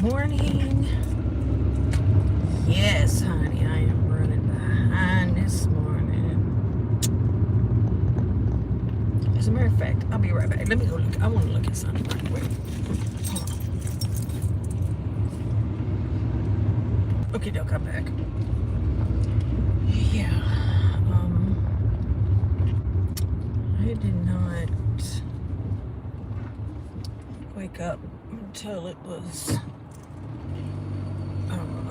morning. Yes, honey, I am running behind this morning. As a matter of fact, I'll be right back. Let me go look. I want to look at something right quick. Hold on. Okay, they'll come back. Yeah. I did not wake up until it was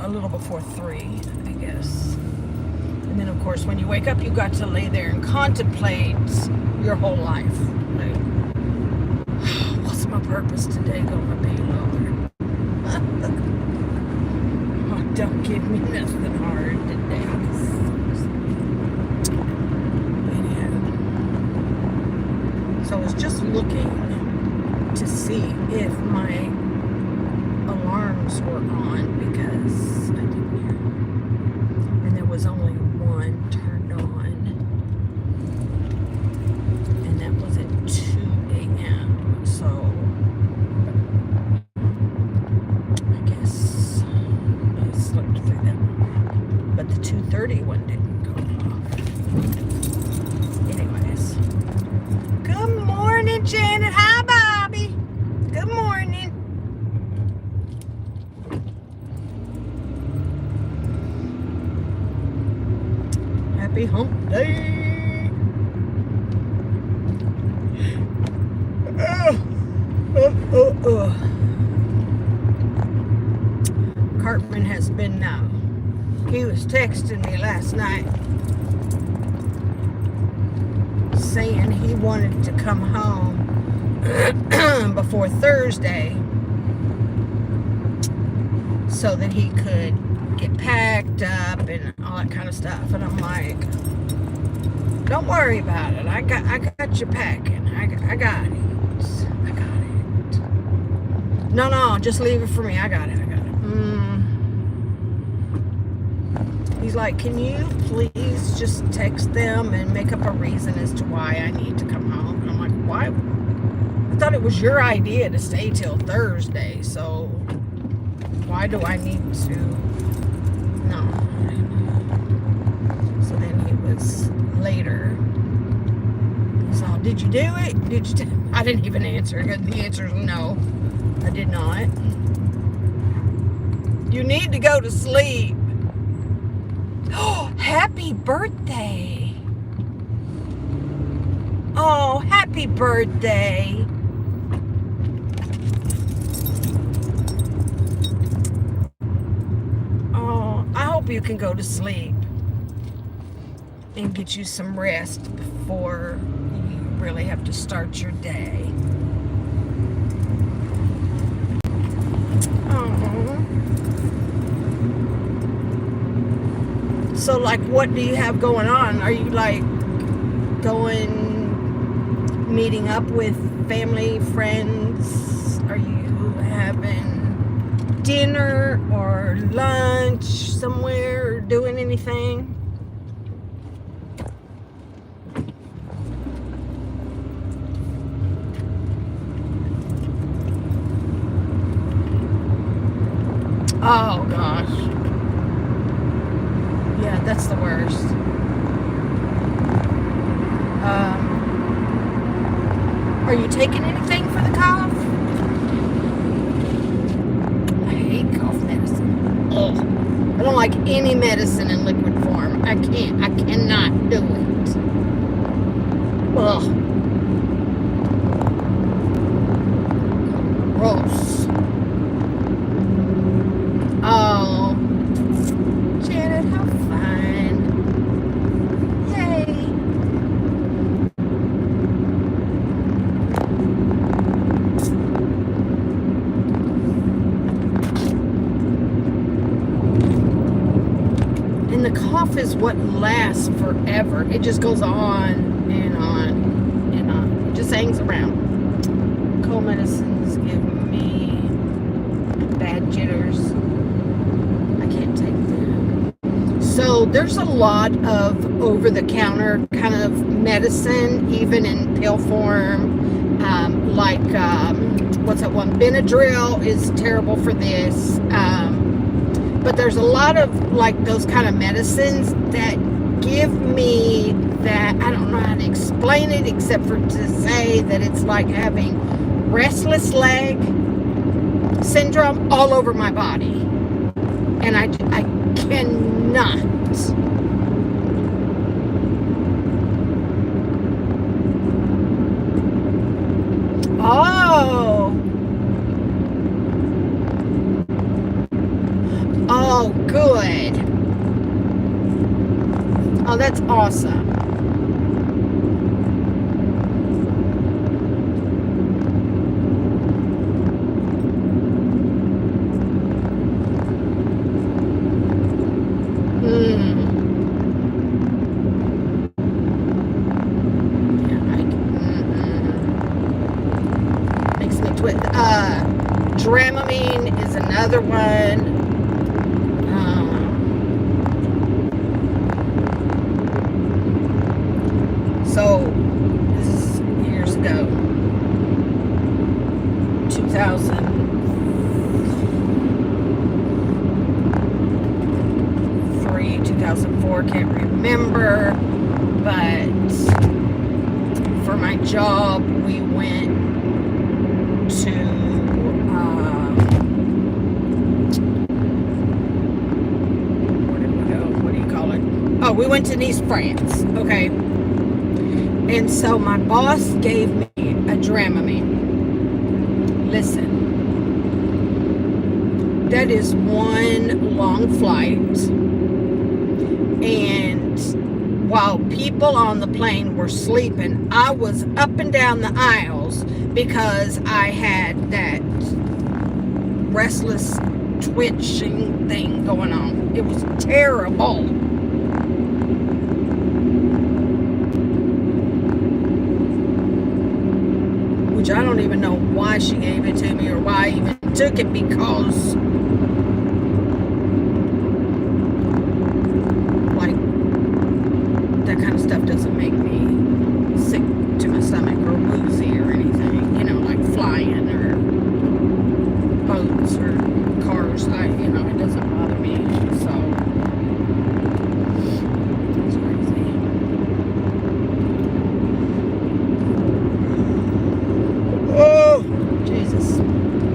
a little before 3, I guess. And then, of course, when you wake up, you got to lay there and contemplate your whole life. Like, what's my purpose today going to be, Lord? Oh, don't give me nothing hard today. Anyhow, so I was just looking to see if my alarms were on because I didn't hear them. And there was only one turned on. And that was at 2 a.m. So I guess I slipped through that one. But the 2:30 one didn't go off. Anyways. Good morning, Janet. Hi, Bobby. Good morning. Happy hump day. Cartman has been now. He was texting me last night saying he wanted to come home before Thursday so that he could get packed up and all that kind of stuff. And I'm like, don't worry about it. I got you packing. I got it. I got it. No, just leave it for me. I got it. He's like, can you please just text them and make up a reason as to why I need to come home? And I'm like, why? I thought it was your idea to stay till Thursday, so why do I need to? No. So then he was later. He's all, did you do it? I didn't even answer. The answer is no. I did not. You need to go to sleep. Oh, happy birthday. Oh, happy birthday. Oh, I hope you can go to sleep and get you some rest before you really have to start your day. So, like, what do you have going on? Are you, like, meeting up with family, friends? Are you having dinner or lunch somewhere or doing anything? Oh, gosh. Yeah, that's the worst. Are you taking anything for the cough? I hate cough medicine. Ugh. I don't like any medicine in liquid form. I cannot do it. Ugh. Gross. Oh. Janet, how fun. Yay. And the cough is what lasts forever. It just goes on and on and on. It just hangs around. Cold medicines give me bad jitters. I can't take them. So there's a lot of over-the-counter kind of medicine, even in pill form, like, what's that one? Benadryl is terrible for this. But there's a lot of like those kind of medicines that give me that, I don't know how to explain it except for to say that it's like having restless leg syndrome all over my body. And I cannot. Oh, good. Oh, that's awesome. Makes me twitch. Dramamine is another one. So, this is years ago. 2003, 2004, can't remember. But for my job, we went to where did we go? What do you call it? Oh, we went to Nice, France. Okay. And so my boss gave me a Dramamine. Listen, that is one long flight. And while people on the plane were sleeping, I was up and down the aisles because I had that restless twitching thing going on. It was terrible. Which I don't even know why she gave it to me or why I even took it, because like that kind of stuff doesn't make me sick to my stomach or woozy or anything, you know, like flying or boats or cars. You know, it doesn't bother me. So it's crazy. Oh, Jesus.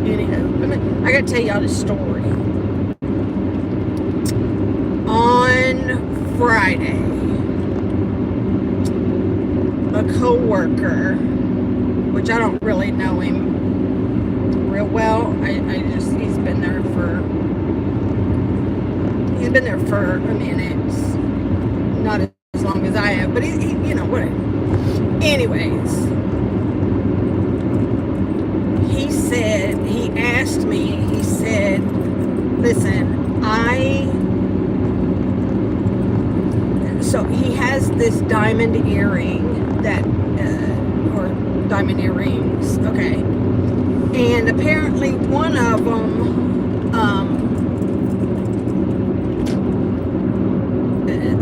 Anyhow, I gotta tell y'all this story. On Friday, a co-worker, which I don't really know him real well. He's been there for a minute. Not as long as I have, but he you know, whatever. Anyways, he asked me, he said, listen, so he has this diamond earring that, or diamond earrings, okay. And apparently one of them,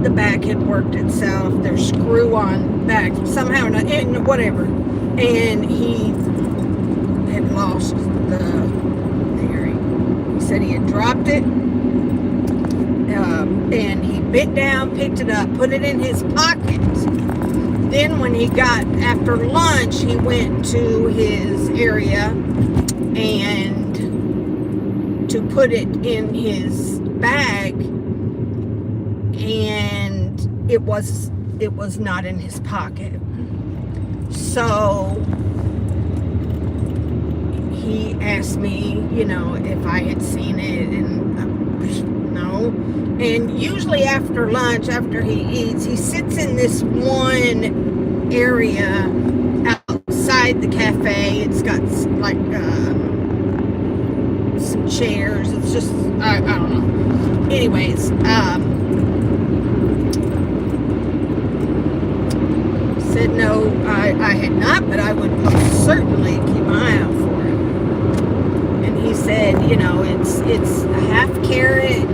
the back had worked itself, their screw on back, somehow, and whatever. And he had lost the earring. He said he had dropped it, and he bent down, picked it up, put it in his pocket. Then when he got, after lunch, he went to his area and to put it in his bag, and it was not in his pocket. So he asked me, you know, if I had seen it, and no. And usually after lunch, after he eats, he sits in this one area outside the cafe. It's got like some chairs. It's just, I don't know. Anyways, said no, I had not, but I would most certainly keep my eye out for it. And he said, you know, it's a half carat,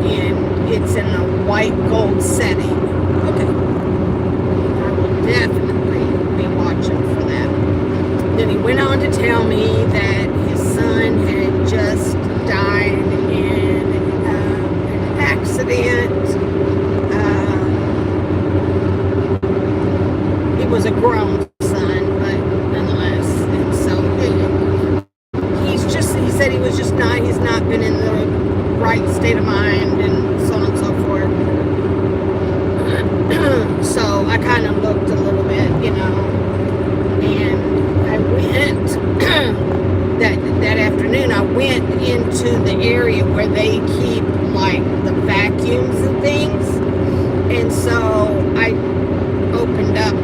and it's in a white gold setting. Okay. I will definitely be watching for And he went on to tell me that his son had just died in an accident. He was a grown son, but nonetheless. And so he said he was just not, he's not been in the right state of mind and so on and so forth. So I kind of looked a little bit, and I went that afternoon. I went into the area where they keep like the vacuums and things, and so I opened up.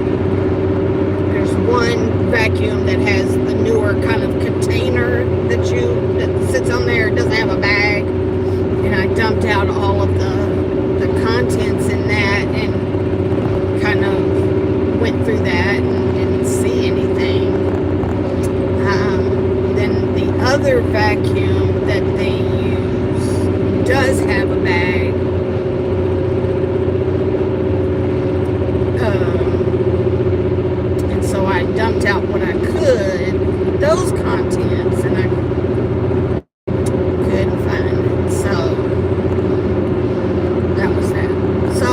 There's one vacuum that has the newer kind of container that sits on there. It doesn't have a bag, and I dumped out all of the contents in that and kind of went through that and didn't see anything. Then the other vacuum that they use does have a bag. And so I dumped out what I could, those contents, and I couldn't find it. So that was that. So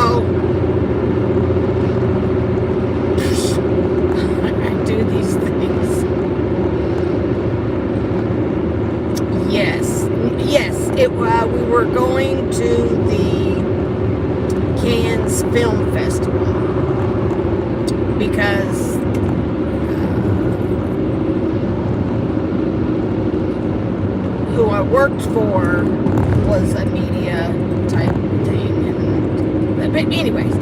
I do these things. Yes. We were going to the Cannes Film Festival because who I worked for was a media type thing, but anyways,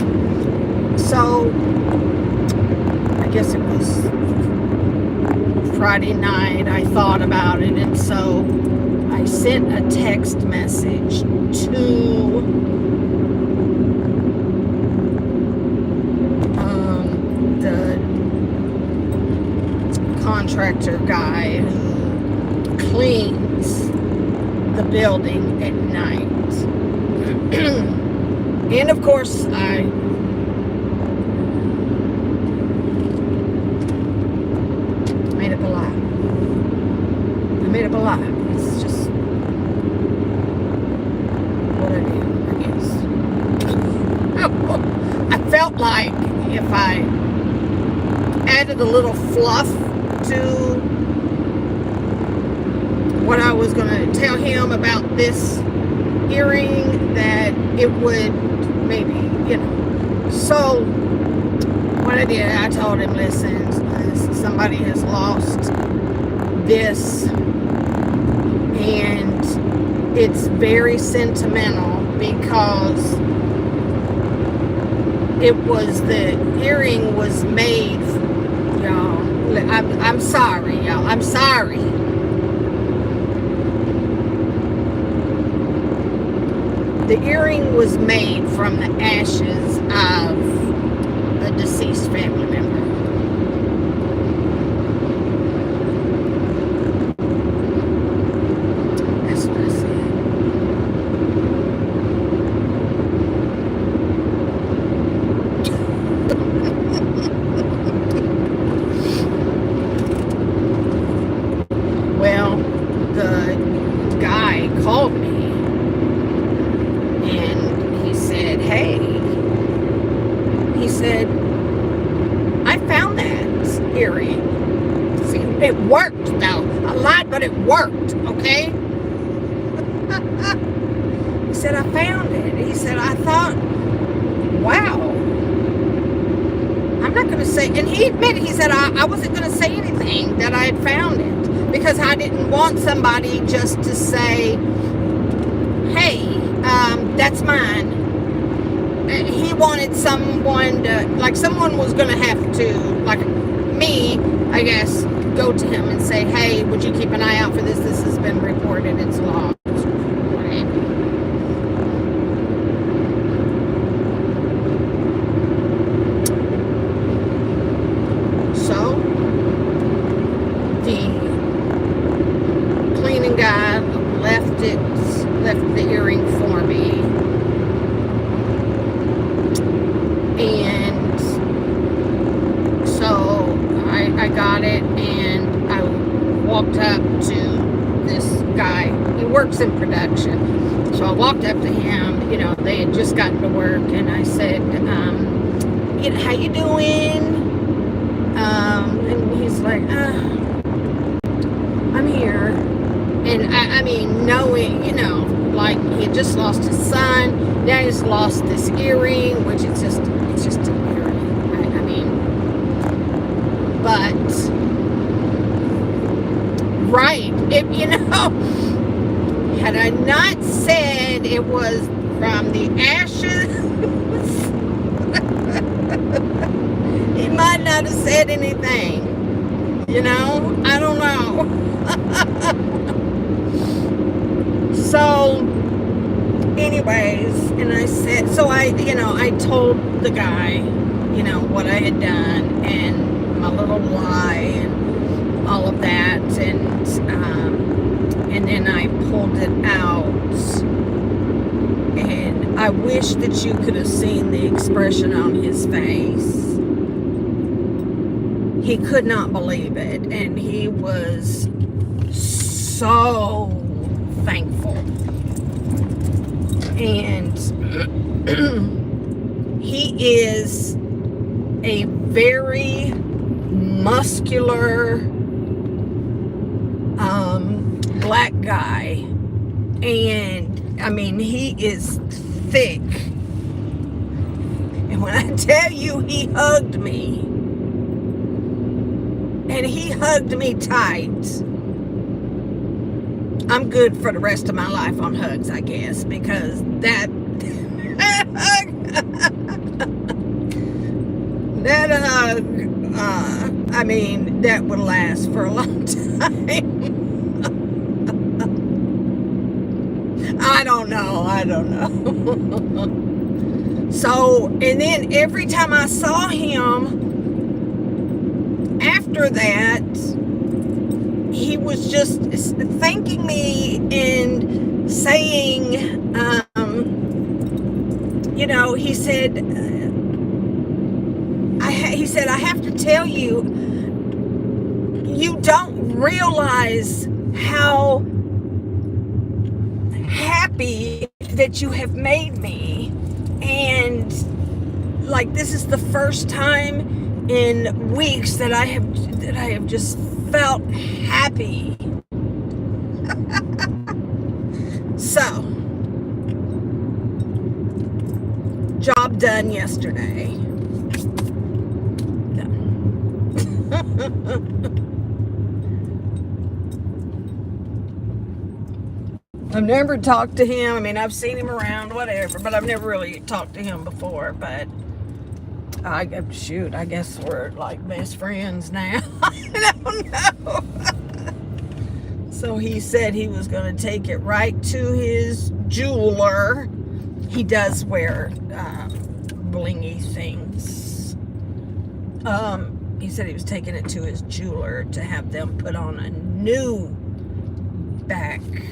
so I guess it was Friday night. I thought about it, and so I sent a text message to the contractor guy who cleans the building at night. And of course, I made up a lie. It's just what I do, I guess. I felt like if I added a little fluff to what I was going to tell him about this earring, that it would maybe, So what I did, I told him, listen, somebody has lost this, and it's very sentimental because the earring was made, y'all. I'm sorry, y'all. I'm sorry. The earring was made from the ashes of the deceased family member. That's what I said. Well, the guy called me. He said, I found that earring. See, it worked though. I lied, but it worked, okay? He said, I found it. He said, I thought, wow. I'm not going to say, and he admitted, he said, I wasn't going to say anything that I had found it because I didn't want somebody just to say, hey, that's mine. He wanted someone to, like someone was going to have to, like me, I guess, go to him and say, hey, would you keep an eye out for this? This has been reported. It's lost. Whatever. So, the cleaning guy left the earring for me. And so I got it, and walked up to this guy. He works in production. So I walked up to him. You know, they had just gotten to work, and I said, you know, how you doing? And he's like, I'm here. And I mean, knowing, you know, like he had just lost his son, now he's lost this earring, which it's just an earring. I mean, but right, if you know, had I not said it was from the ashes, he might not have said anything. You know, I don't know. So, anyways, and I said, so I told the guy, you know, what I had done and my little lie and all of that, and then I pulled it out, and I wish that you could have seen the expression on his face. He could not believe it, and he was so thankful. And he is a very muscular black guy, and I mean, he is thick, and when I tell you he hugged me, and he hugged me tight, I'm good for the rest of my life on hugs, I guess, because that hug, I mean, that would last for a long time. I don't know. So, and then every time I saw him after that, he was just thanking me and saying, you know, he said, I have to tell you, you don't realize how happy that you have made me. And like, this is the first time in weeks that I have just felt happy. So, job done yesterday. I've never talked to him. I mean, I've seen him around, whatever, but I've never really talked to him before. But I guess we're like best friends now. I don't know. So he said he was going to take it right to his jeweler. He does wear blingy things. He said he was taking it to his jeweler to have them put on a new backing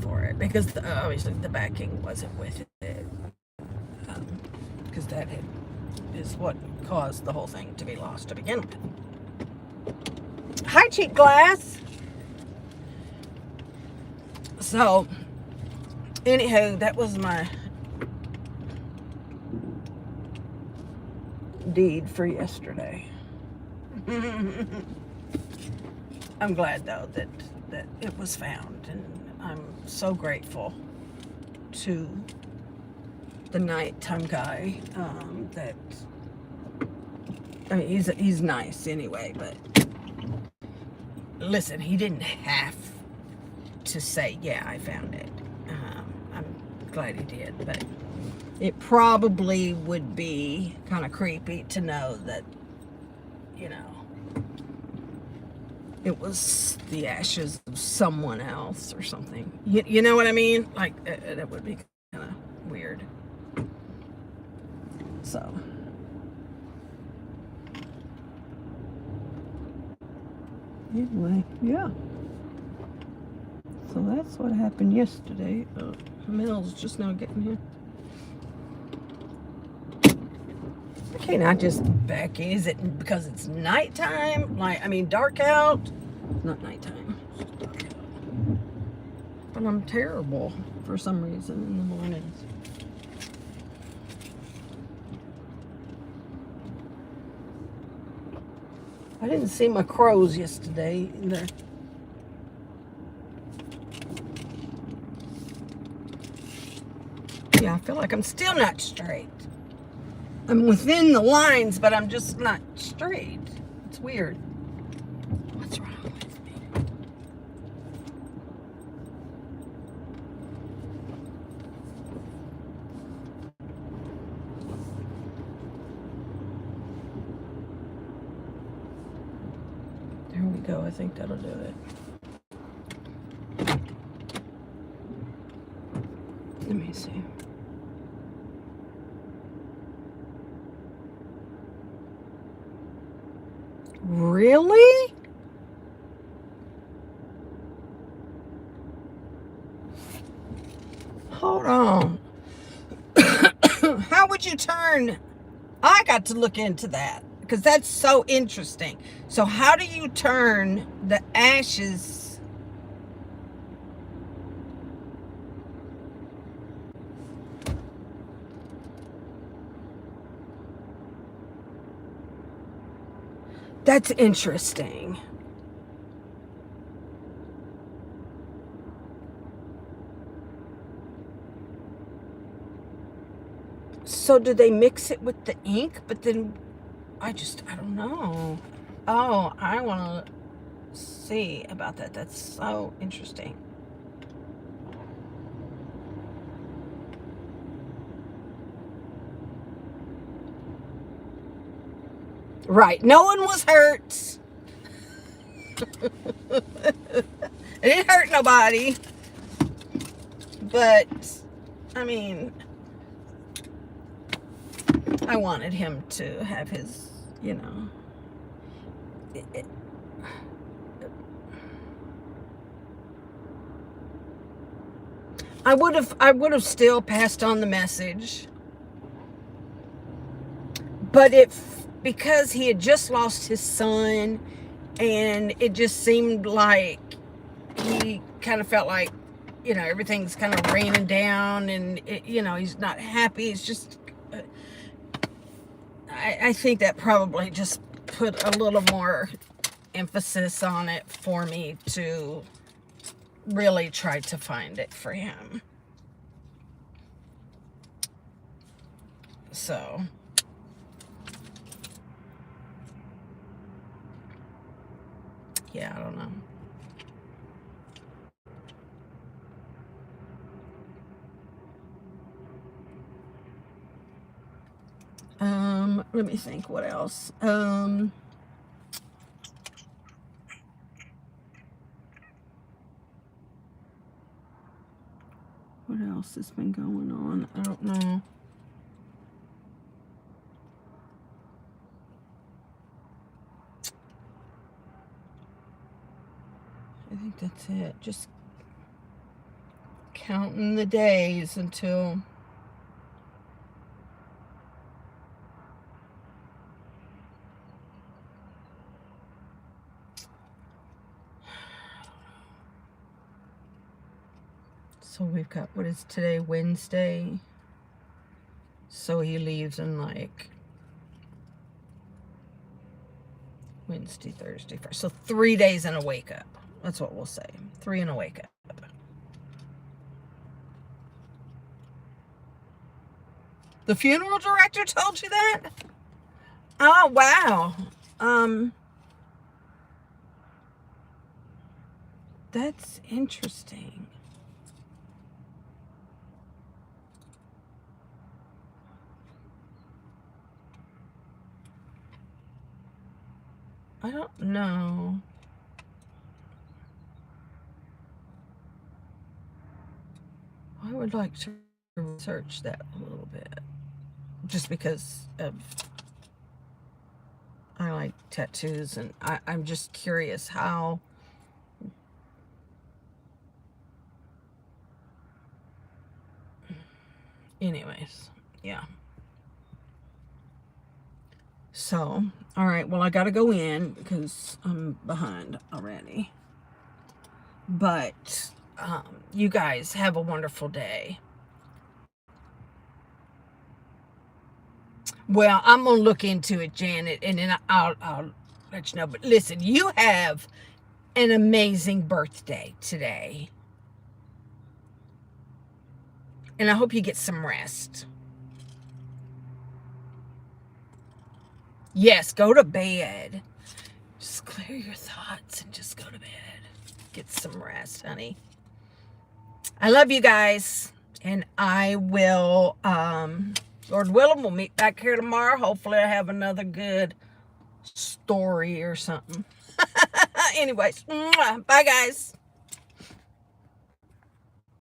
for it, because obviously the backing wasn't with it, because that is what caused the whole thing to be lost to begin with. Hi, cheap glass. So, anywho, that was my deed for yesterday. I'm glad, though, that it was found, and I'm so grateful to the nighttime guy. That, I mean, he's nice anyway, but listen, he didn't have to say, yeah, I found it. I'm glad he did, but it probably would be kind of creepy to know that, you know, it was the ashes of someone else or something. You know what I mean? Like, that would be kind of weird. So, anyway, yeah. So that's what happened yesterday. Mel's just now getting here. Okay, not just Becky. Is it because it's nighttime? Like, I mean, dark out? Not nighttime. It's just dark out. But I'm terrible for some reason in the mornings. I didn't see my crows yesterday either. Yeah, I feel like I'm still not straight. I'm within the lines, but I'm just not straight. It's weird. What's wrong with me? There we go. I think that'll do it. Let me see. Really? Hold on. How would you turn? I got to look into that because that's so interesting. So how do you turn the ashes? That's interesting. So do they mix it with the ink? But then I don't know. Oh, I want to see about that. That's so interesting. Right. No one was hurt. It didn't hurt nobody. But, I mean, I wanted him to have his, you know. I would have still passed on the message. But because he had just lost his son, and it just seemed like he kind of felt like, you know, everything's kind of raining down, and you know, he's not happy. It's just, I think that probably just put a little more emphasis on it for me to really try to find it for him. So, yeah, I don't know. Let me think what else. What else has been going on? I don't know. I think that's it. Just counting the days until so we've got, what is today, Wednesday? So he leaves in like Wednesday, Thursday, Friday. So 3 days and a wake up. That's what we'll say. 3 and a wake up. The funeral director told you that? Oh, wow. That's interesting. I don't know. I would like to research that a little bit. Just because of, I like tattoos, and I'm just curious how. Anyways, yeah. So, all right, well, I got to go in because I'm behind already. But you guys have a wonderful day. Well, I'm going to look into it, Janet, and then I'll let you know. But listen, you have an amazing birthday today. And I hope you get some rest. Yes, go to bed. Just clear your thoughts and just go to bed. Get some rest, honey. I love you guys. And I will, Lord willing, we'll meet back here tomorrow. Hopefully I have another good story or something. Anyways, bye guys.